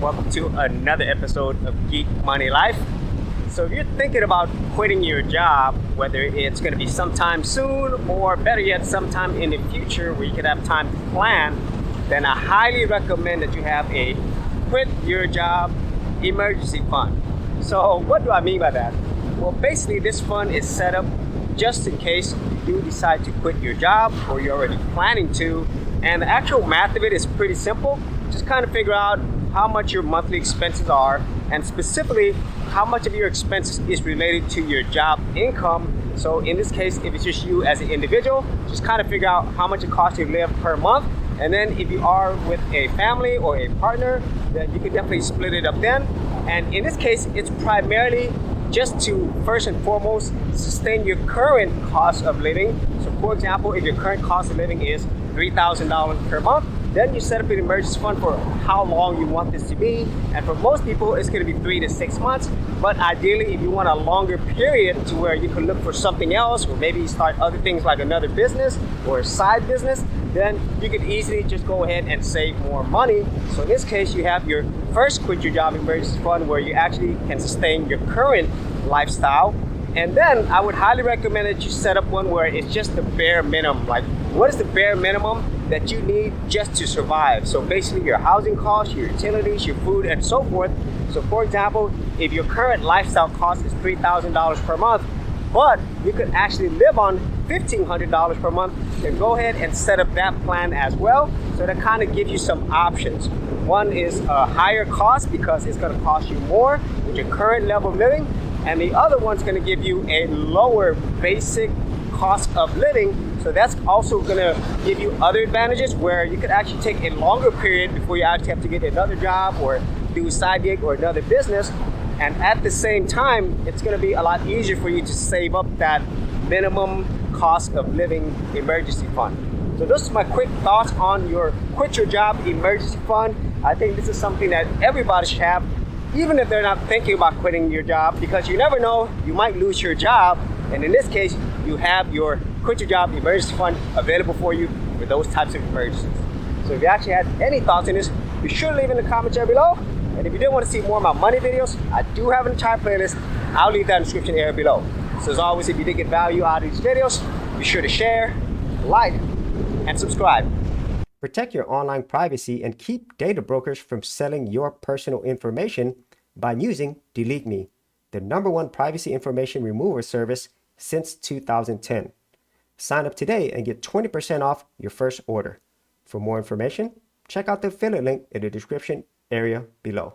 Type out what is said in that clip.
welcome to another episode of Geek Money Life. So if you're thinking about quitting your job, whether it's going to be sometime soon or better yet sometime in the future where you could have time to plan, then I highly recommend that you have a quit your job emergency fund. So what do I mean by that? Well, basically this fund is set up just in case you do decide to quit your job or you're already planning to. And the actual math of it is pretty simple. Just kind of figure out how much your monthly expenses are, and specifically how much of your expenses is related to your job income. So in this case, if it's just you as an individual, just kind of figure out how much it costs you to live per month. And then if you are with a family or a partner, then you can definitely split it up then. And in this case, it's primarily just to first and foremost sustain your current cost of living. So for example, if your current cost of living is $3,000 per month, then you set up an emergency fund for how long you want this to be. And for most people, it's going to be 3 to 6 months. But ideally, if you want a longer period to where you can look for something else, or maybe start other things like another business or a side business, then you could easily just go ahead and save more money. So in this case, you have your first quit your job emergency fund where you actually can sustain your current lifestyle. And then I would highly recommend that you set up one where it's just the bare minimum. Like, what is the bare minimum that you need just to survive? So basically your housing costs, your utilities, your food, and so forth. So for example, if your current lifestyle cost is $3,000 per month, but you could actually live on $1,500 per month, then go ahead and set up that plan as well. So that kind of gives you some options. One is a higher cost because it's going to cost you more with your current level of living. And the other one's going to give you a lower basic cost of living. So that's also going to give you other advantages where you could actually take a longer period before you actually have to get another job or do a side gig or another business. And at the same time, it's going to be a lot easier for you to save up that minimum cost of living emergency fund. So those are my quick thoughts on your quit your job emergency fund. I think this is something that everybody should have, even if they're not thinking about quitting your job, because you never know, you might lose your job. And in this case, you have your quit your job emergency fund available for you for those types of emergencies. So if you actually had any thoughts on this, be sure to leave in the comments area below. And if you did want to see more of my money videos, I do have an entire playlist. I'll leave that in the description area below. So as always, if you did get value out of these videos, be sure to share, like, and subscribe. Protect your online privacy and keep data brokers from selling your personal information by using Delete Me, the #1 privacy information remover service since 2010. Sign up today and get 20% off your first order. For more information, check out the affiliate link in the description area below.